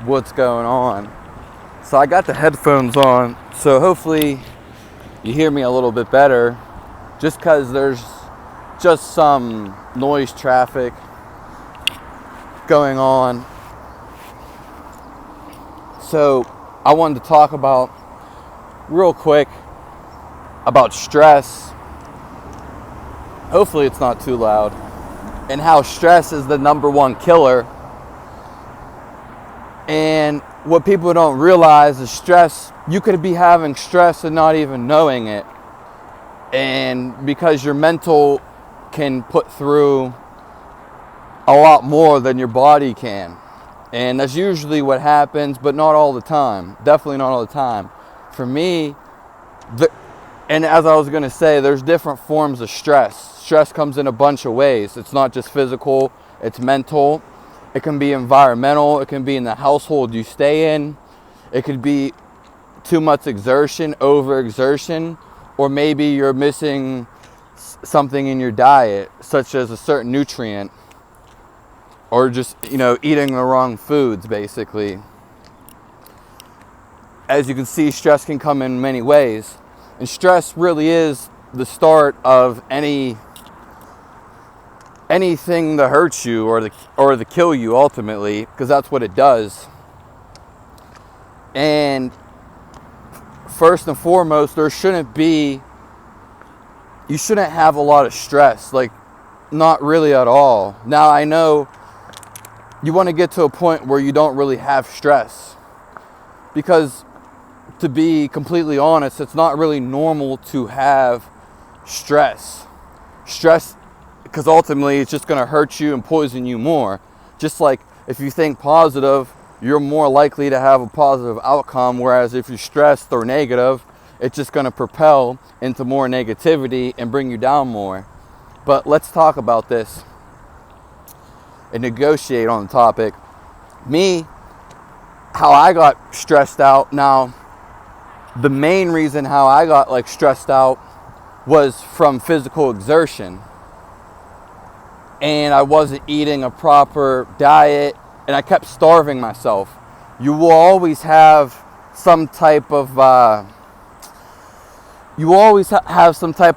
what's going on. So I got the headphones on, so hopefully you hear me a little bit better, just because there's just some noise traffic going on. So I wanted to talk about real quick about stress. Hopefully it's not too loud. And how stress is the number one killer. And what people don't realize is stress, you could be having stress and not even knowing it. And because your mental can put through a lot more than your body can. And that's usually what happens, but not all the time. Definitely not all the time. For me, and as I was going to say, there's different forms of stress. Stress comes in a bunch of ways. It's not just physical, it's mental. It can be environmental. It can be in the household you stay in. It could be too much exertion, overexertion, or maybe you're missing something in your diet, such as a certain nutrient, or just, eating the wrong foods, basically. As you can see, stress can come in many ways. And stress really is the start of anything that hurts you or to kill you ultimately, because that's what it does. And first and foremost, you shouldn't have a lot of stress, like not really at all. Now I know you want to get to a point where you don't really have stress, because to be completely honest, it's not really normal to have stress, because ultimately it's just going to hurt you and poison you more. Just like if you think positive, you're more likely to have a positive outcome, whereas if you're stressed or negative, it's just going to propel into more negativity and bring you down more. But let's talk about this and negotiate on the topic. Me, how I got stressed out. Now, the main reason how I got stressed out was from physical exertion. And I wasn't eating a proper diet, and I kept starving myself. You will always have some type of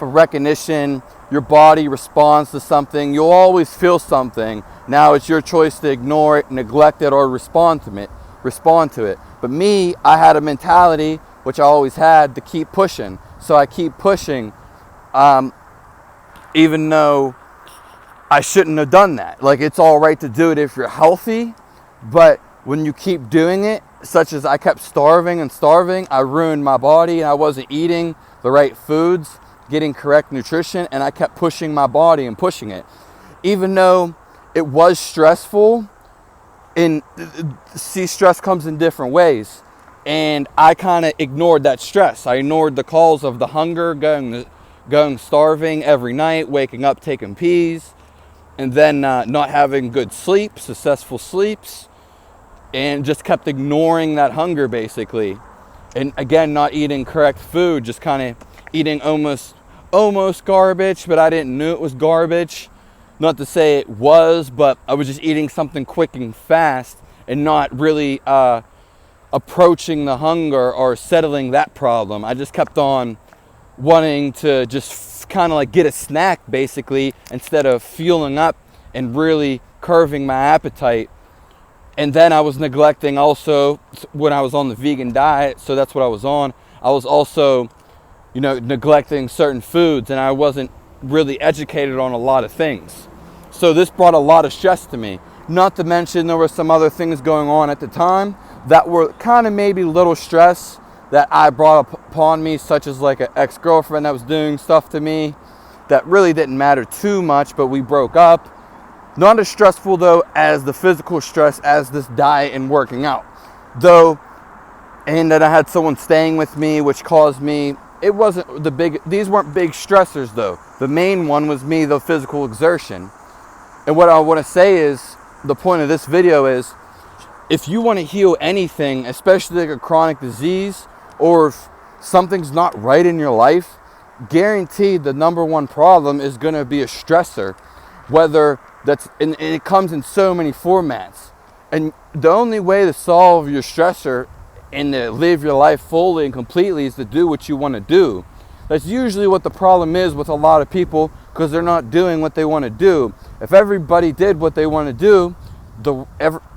recognition. Your body responds to something. You'll always feel something. Now it's your choice to ignore it, neglect it, or respond to it. But me, I had a mentality, which I always had, to keep pushing. So I keep pushing, even though I shouldn't have done that. It's all right to do it if you're healthy, but when you keep doing it, such as I kept starving, I ruined my body, and I wasn't eating the right foods, getting correct nutrition, and I kept pushing my body and pushing it. Even though it was stressful, and stress comes in different ways, and I kind of ignored that stress. I ignored the calls of the hunger, going starving every night, waking up, taking peas, and then not having good sleep, successful sleeps, and just kept ignoring that hunger, basically. And again, not eating correct food, just kind of eating almost garbage, but I didn't know it was garbage. Not to say it was, but I was just eating something quick and fast and not really approaching the hunger or settling that problem. I just kept on wanting to just kind of get a snack, basically, instead of fueling up and really curbing my appetite. And then I was neglecting also, when I was on the vegan diet, so that's what I was on, I was also, neglecting certain foods, and I wasn't really educated on a lot of things. So this brought a lot of stress to me. Not to mention there were some other things going on at the time that were kind of maybe little stress that I brought upon me, such as an ex-girlfriend that was doing stuff to me that really didn't matter too much, but we broke up. Not as stressful though as the physical stress as this diet and working out. And then I had someone staying with me, which caused me, these weren't big stressors though. The main one was me, the physical exertion. And what I want to say is, the point of this video is, if you want to heal anything, especially a chronic disease, or if something's not right in your life, guaranteed the number one problem is going to be a stressor. And it comes in so many formats. And the only way to solve your stressor and to live your life fully and completely is to do what you want to do. That's usually what the problem is with a lot of people, because they're not doing what they want to do. If everybody did what they want to do,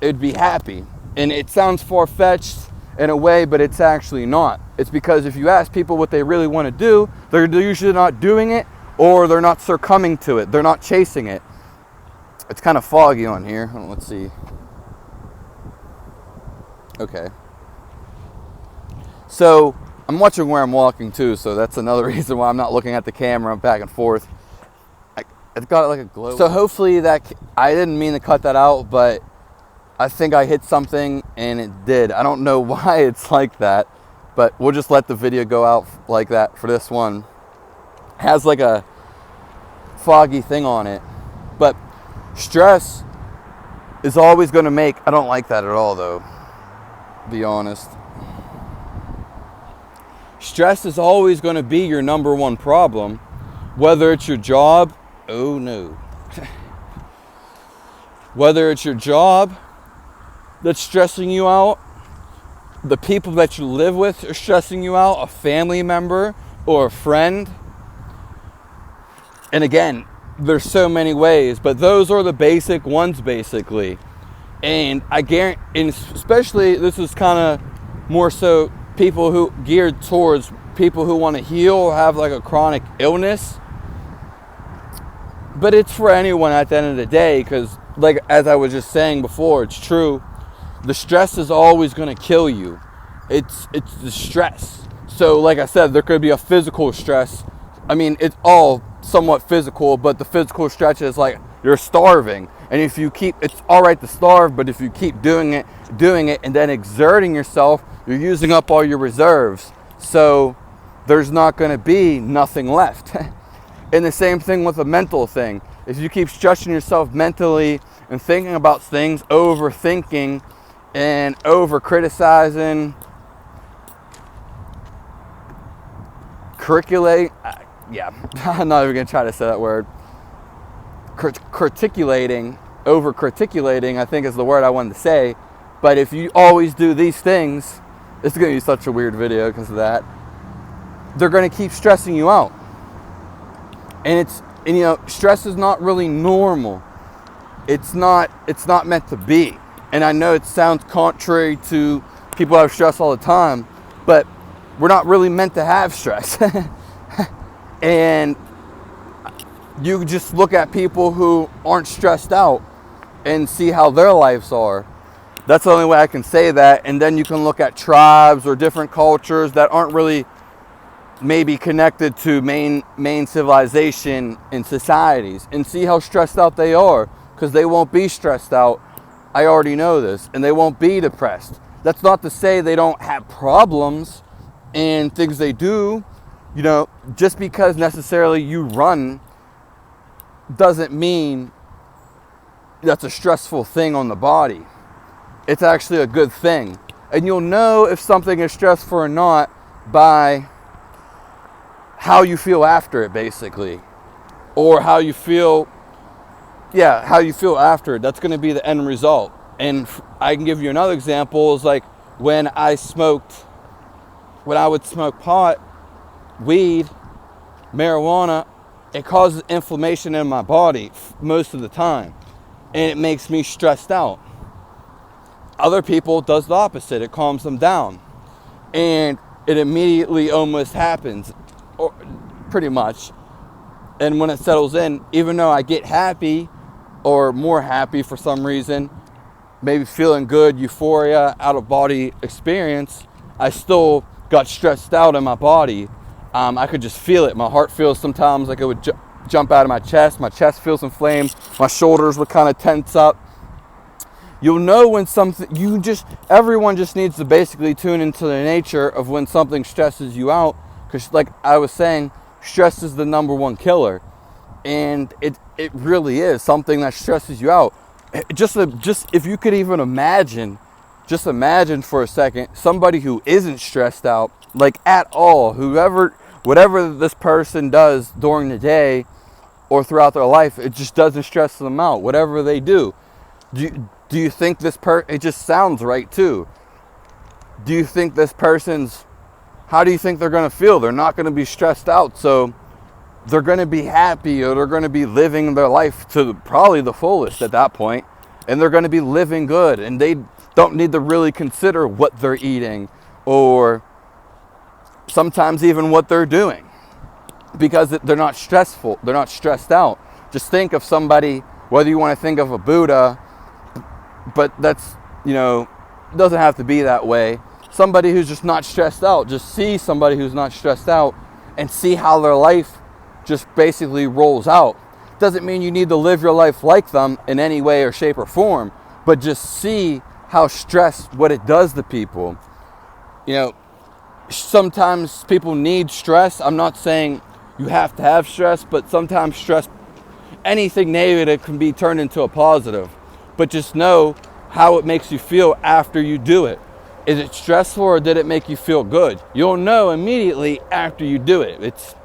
it'd be happy. And it sounds far-fetched in a way, but it's actually not. It's because if you ask people what they really want to do, they're usually not doing it, or they're not succumbing to it. They're not chasing it. It's kind of foggy on here. Let's see. Okay. So I'm watching where I'm walking too, so that's another reason why I'm not looking at the camera back and forth. It's got like a glow. So hopefully I didn't mean to cut that out, but I think I hit something and it did. I don't know why it's like that, but we'll just let the video go out like that for this one. It has like a foggy thing on it, but stress is always going to make, I don't like that at all though, to be honest. Stress is always going to be your number one problem, whether it's your job, oh no, whether it's your job that's stressing you out, the people that you live with are stressing you out, a family member or a friend. And again, there's so many ways, but those are the basic ones basically. And I guarantee, and especially this is kind of more so people who geared towards people who want to heal or have like a chronic illness. But it's for anyone at the end of the day, because like as I was just saying before, it's true. The stress is always going to kill you. It's the stress. So like I said, there could be a physical stress. I mean, it's all somewhat physical, but the physical stretch is like you're starving. And if you keep, it's all right to starve, but if you keep doing it, and then exerting yourself, you're using up all your reserves. So there's not going to be nothing left. And the same thing with a mental thing. If you keep stretching yourself mentally and thinking about things, overthinking and over criticizing, I'm not even going to try to say that word. Over criticulating, I think is the word I wanted to say. But if you always do these things, it's going to be such a weird video because of that. They're going to keep stressing you out. And stress is not really normal. It's not meant to be. And I know it sounds contrary to people who have stress all the time, but we're not really meant to have stress. And you just look at people who aren't stressed out and see how their lives are. That's the only way I can say that. And then you can look at tribes or different cultures that aren't really maybe connected to main civilization and societies and see how stressed out they are, because they won't be stressed out. I already know this. And they won't be depressed. That's not to say they don't have problems and things they do. Just because necessarily you run doesn't mean that's a stressful thing on the body. It's actually a good thing. And you'll know if something is stressful or not by how you feel after it, basically. Or how you feel after it. That's going to be the end result. And I can give you another example. Is like when I would smoke pot, weed, marijuana, it causes inflammation in my body most of the time. And it makes me stressed out. Other people, it does the opposite. It calms them down. And it immediately almost happens, or pretty much. And when it settles in, even though I get happy or more happy for some reason, maybe feeling good, euphoria, out of body experience, I still got stressed out in my body. I could just feel it. My heart feels sometimes like it would jump out of my chest. My chest feels inflamed. My shoulders would kind of tense up. You'll know when everyone just needs to basically tune into the nature of when something stresses you out. Because like I was saying, stress is the number one killer. And it really is something that stresses you out. Just if you could even imagine, just imagine for a second, somebody who isn't stressed out, like at all, whatever this person does during the day or throughout their life, it just doesn't stress them out, whatever they do. Do you think it just sounds right too. Do you think this person's, how do you think they're going to feel? They're not going to be stressed out. So they're going to be happy, or they're going to be living their life to probably the fullest at that point. And they're going to be living good. And they don't need to really consider what they're eating, or sometimes even what they're doing, because they're not stressful. They're not stressed out. Just think of somebody, whether you want to think of a Buddha, but that's, doesn't have to be that way. Somebody who's just not stressed out. Just see somebody who's not stressed out and see how their life just basically rolls out. Doesn't mean you need to live your life like them in any way or shape or form, but just see how stress, what it does to people. Sometimes people need stress. I'm not saying you have to have stress, but sometimes stress, anything negative can be turned into a positive. But just know how it makes you feel after you do it. Is it stressful, or did it make you feel good? You'll know immediately after you do it. It's,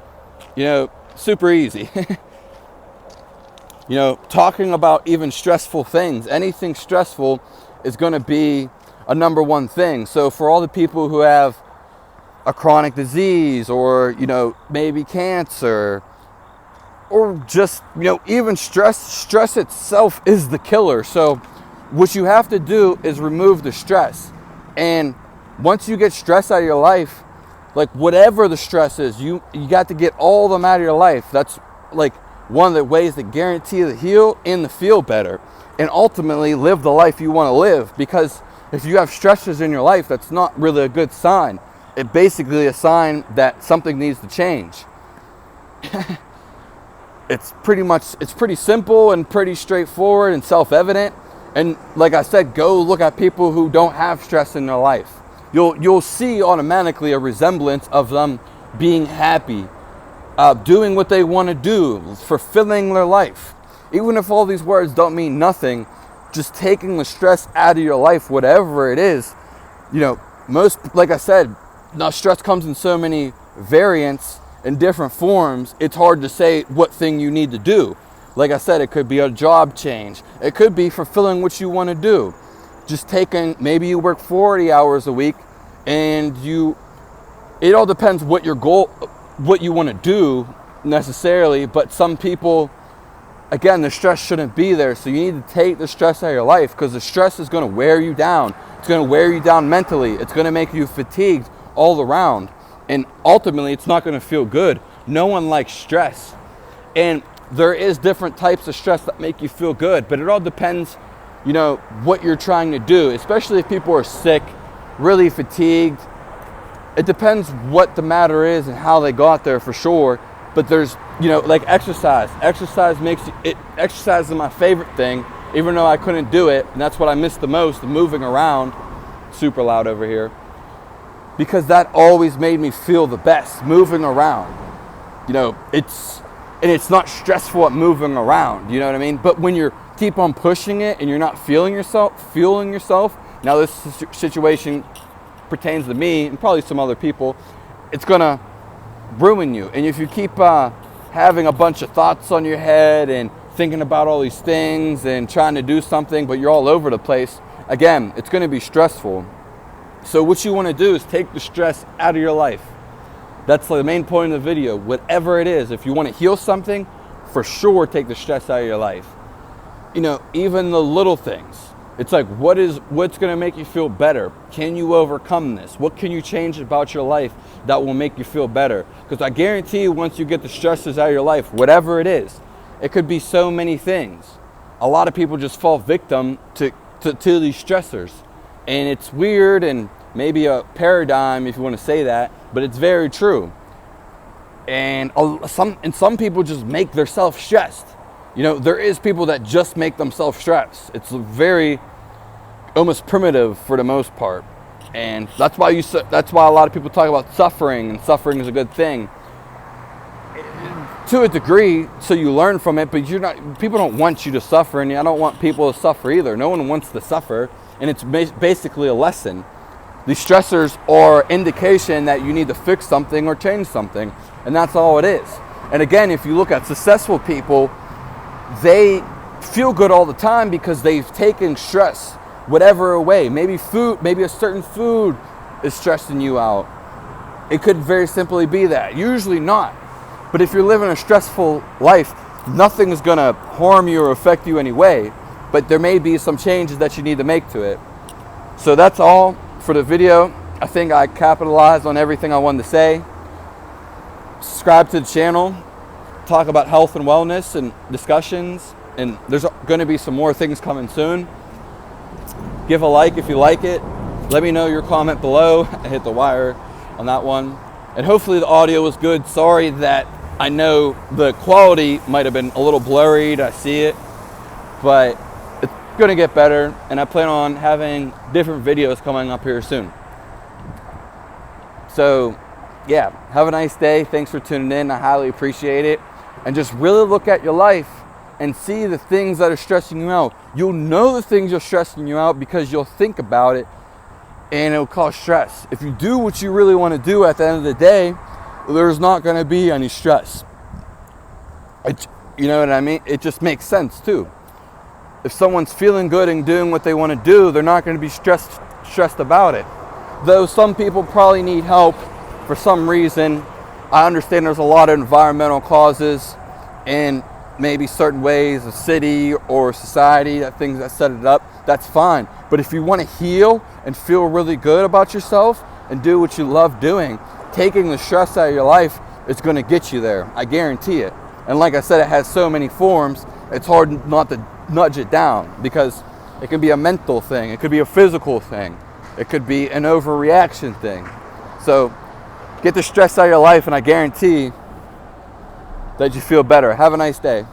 super easy. Talking about even stressful things, anything stressful is going to be a number one thing. So for all the people who have a chronic disease, or, maybe cancer, or just, even stress itself is the killer. So what you have to do is remove the stress. And once you get stress out of your life, like whatever the stress is, you got to get all of them out of your life. That's like one of the ways to guarantee to heal and to feel better, and ultimately live the life you want to live. Because if you have stressors in your life, that's not really a good sign. It's basically a sign that something needs to change. It's pretty simple and pretty straightforward and self-evident. And like I said, go look at people who don't have stress in their life. You'll see automatically a resemblance of them being happy, doing what they want to do, fulfilling their life. Even if all these words don't mean nothing, just taking the stress out of your life, whatever it is, like I said, now stress comes in so many variants and different forms, it's hard to say what thing you need to do. Like I said, it could be a job change. It could be fulfilling what you want to do. Just maybe you work 40 hours a week, and it all depends what your goal, what you want to do necessarily. But some people, again, the stress shouldn't be there. So you need to take the stress out of your life, because the stress is going to wear you down. It's going to wear you down mentally. It's going to make you fatigued all around. And ultimately, it's not going to feel good. No one likes stress. And there is different types of stress that make you feel good, but it all depends, what you're trying to do, especially if people are sick, really fatigued. It depends what the matter is and how they got there, for sure. But there's, like exercise. Exercise is my favorite thing, even though I couldn't do it. And that's what I miss the most, the moving around. Super loud over here. Because that always made me feel the best, moving around. It's not stressful at moving around, you know what I mean? But when you keep on pushing it and you're not fueling yourself, now this situation pertains to me and probably some other people, it's gonna ruin you. And if you keep having a bunch of thoughts on your head and thinking about all these things and trying to do something, but you're all over the place, again, it's gonna be stressful. So what you wanna do is take the stress out of your life. That's the main point of the video. Whatever it is, if you want to heal something, for sure take the stress out of your life. Even the little things. It's like, what's going to make you feel better? Can you overcome this? What can you change about your life that will make you feel better? Because I guarantee you, once you get the stresses out of your life, whatever it is, it could be so many things. A lot of people just fall victim to these stressors. And it's weird and maybe a paradigm, if you want to say that, but it's very true. And some people just make themselves stressed. There is people that just make themselves stressed. It's very almost primitive for the most part. And that's why a lot of people talk about suffering, and suffering is a good thing. To a degree, so you learn from it, but people don't want you to suffer, and I don't want people to suffer either. No one wants to suffer, and it's basically a lesson. These stressors are indication that you need to fix something or change something, and that's all it is. And again, if you look at successful people, they feel good all the time because they've taken stress, whatever, away. Maybe food, maybe a certain food is stressing you out. It could very simply be that. Usually not. But if you're living a stressful life, nothing is going to harm you or affect you anyway. But there may be some changes that you need to make to it. So that's all for the video. I think I capitalized on everything I wanted to say. Subscribe to the channel. Talk about health and wellness and discussions. And there's going to be some more things coming soon. Give a like if you like it. Let me know your comment below. I hit the wire on that one. And hopefully the audio was good. Sorry that I know the quality might have been a little blurry. I see it. But it's going to get better. And I plan on having different videos coming up here soon. So, yeah, have a nice day. Thanks for tuning in. I highly appreciate it. And just really look at your life and see the things that are stressing you out. You'll know the things are stressing you out because you'll think about it and it'll cause stress. If you do what you really want to do at the end of the day, there's not going to be any stress. You know what I mean? It just makes sense too. If someone's feeling good and doing what they want to do, they're not going to be stressed about it. Though some people probably need help for some reason. I understand there's a lot of environmental causes and maybe certain ways, a city or society, that things that set it up, that's fine. But if you want to heal and feel really good about yourself and do what you love doing, taking the stress out of your life is going to get you there. I guarantee it. And like I said, it has so many forms, it's hard not to nudge it down because it can be a mental thing. It could be a physical thing. It could be an overreaction thing. So get the stress out of your life and I guarantee that you feel better. Have a nice day.